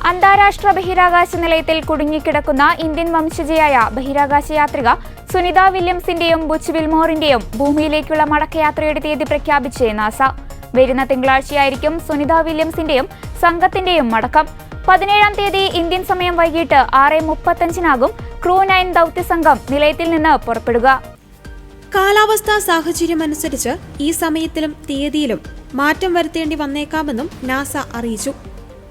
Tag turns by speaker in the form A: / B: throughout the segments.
A: അന്താരാഷ്ട്ര ബഹിരാകാശ നിലയത്തിൽ കുടുങ്ങിക്കിടക്കുന്ന ഇന്ത്യൻ വംശജയായ ബഹിരാകാശ യാത്രിക സുനിത വില്യംസിന്റെയും ബുച്ച് വിൽമോറിന്റെയും ഭൂമിയിലേക്കുള്ള മടക്കയാത്രയുടെ തീയതി പ്രഖ്യാപിച്ച് നാസ. വരുന്ന തിങ്കളാഴ്ചയായിരിക്കും സുനിത വില്യംസിന്റെയും സംഘത്തിന്റെയും മടക്കം. 17-ാം തീയതി ഇന്ത്യൻ സമയം വൈകിട്ട് 6:35 ക്രൂ 9 ദൗത്യസംഘം നിലയത്തിൽ നിന്ന് പുറപ്പെടുക.
B: കാലാവസ്ഥാ സാഹചര്യമനുസരിച്ച് ഈ സമയത്തിലും തീയതിയിലും മാറ്റം വരുത്തേണ്ടി വന്നേക്കാമെന്നും നാസ അറിയിച്ചു.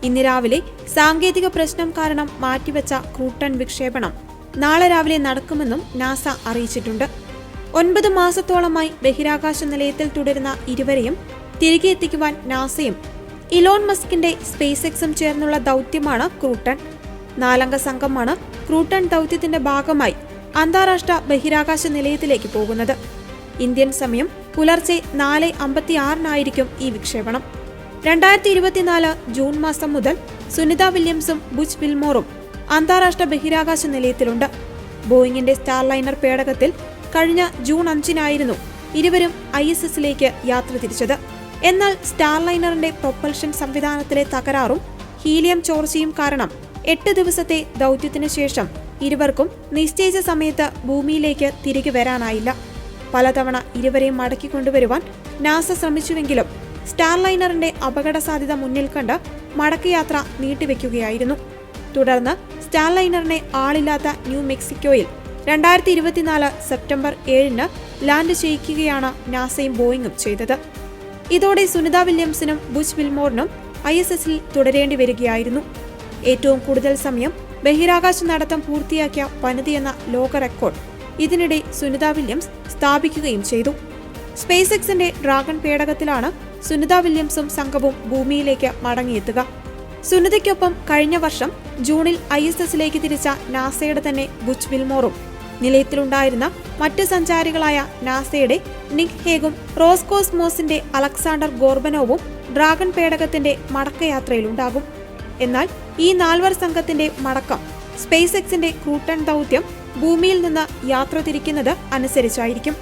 B: ഇന്ന് രാവിലെ സാങ്കേതിക പ്രശ്നം കാരണം മാറ്റിവെച്ച ക്രൂ 10 വിക്ഷേപണം നാളെ രാവിലെ നടക്കുമെന്നും നാസ അറിയിച്ചിട്ടുണ്ട്. 9 മാസത്തോളമായി ബഹിരാകാശ നിലയത്തിൽ തുടരുന്ന ഇരുവരെയും തിരികെ എത്തിക്കുവാൻ നാസയും ഇലോൺ മസ്കിന്റെ സ്പേസ് എക്സും ചേർന്നുള്ള ദൗത്യമാണ് ക്രൂ 10. 4-അംഗ സംഘമാണ് ക്രൂ 10 ദൗത്യത്തിന്റെ ഭാഗമായി അന്താരാഷ്ട്ര ബഹിരാകാശ നിലയത്തിലേക്ക് പോകുന്നത്. ഇന്ത്യൻ സമയം പുലർച്ചെ 4:56 ഈ വിക്ഷേപണം. 2024 ജൂൺ മാസം മുതൽ സുനിത വില്യംസും ബുച്ച് വിൽമോറും അന്താരാഷ്ട്ര ബഹിരാകാശ നിലയത്തിലുണ്ട്. ബോയിങ്ങിന്റെ സ്റ്റാർലൈനർ പേടകത്തിൽ കഴിഞ്ഞ ജൂൺ 5 ഇരുവരും ISSലേക്ക് യാത്ര തിരിച്ചത്. എന്നാൽ സ്റ്റാർലൈനറിന്റെ പ്രൊപ്പൽഷൻ സംവിധാനത്തിലെ തകരാറും ഹീലിയം ചോർച്ചയും കാരണം 8 ദിവസത്തെ ദൗത്യത്തിന് ശേഷം ഇരുവർക്കും നിശ്ചയിച്ച സമയത്ത് ഭൂമിയിലേക്ക് തിരികെ വരാനായില്ല. പലതവണ ഇരുവരെയും മടക്കിക്കൊണ്ടുവരുവാൻ നാസ ശ്രമിച്ചുവെങ്കിലും സ്റ്റാർലൈനറിന്റെ അപകട സാധ്യത മുന്നിൽ കണ്ട് മടക്കയാത്ര നീട്ടിവെക്കുകയായിരുന്നു. തുടർന്ന് സ്റ്റാർലൈനറിനെ ആളില്ലാത്ത ന്യൂ മെക്സിക്കോയിൽ 2024 സെപ്റ്റംബർ 7 ലാൻഡ് ചെയ്യിക്കുകയാണ് നാസയും ബോയിങ്ങും ചെയ്തത്. ഇതോടെ സുനിത വില്യംസിനും ബുച്ച് വിൽമോറിനും ISSൽ തുടരേണ്ടി വരികയായിരുന്നു. ഏറ്റവും കൂടുതൽ സമയം ബഹിരാകാശ നടത്തം പൂർത്തിയാക്കിയ വനിതയെന്ന ലോക റെക്കോർഡ് ഇതിനിടെ സുനിത വില്യംസ് സ്ഥാപിക്കുകയും ചെയ്തു. സ്പേസ് എക്സിന്റെ ഡ്രാഗൺ പേടകത്തിലാണ് സുനിത വില്യംസും സംഘവും ഭൂമിയിലേക്ക് മടങ്ങിയെത്തുക. സുനിതയ്ക്കൊപ്പം കഴിഞ്ഞ വർഷം ജൂണിൽ ISSലേക്ക് തിരിച്ച നാസയുടെ തന്നെ ബുച്ച് വിൽമോറും നിലയത്തിലുണ്ടായിരുന്ന മറ്റ് സഞ്ചാരികളായ നാസയുടെ നിക് ഹേഗും റോസ്കോസ്മോസിന്റെ അലക്സാണ്ടർ ഗോർബനോവും ഡ്രാഗൺ പേടകത്തിന്റെ മടക്കയാത്രയിലുണ്ടാകും. എന്നാൽ ഈ 4 സംഘത്തിന്റെ മടക്കം സ്പേസ് എക്സിന്റെ ക്രൂ 10 ദൗത്യം ഭൂമിയിൽ നിന്ന് യാത്ര തിരിക്കുന്നത് അനുസരിച്ചായിരിക്കും.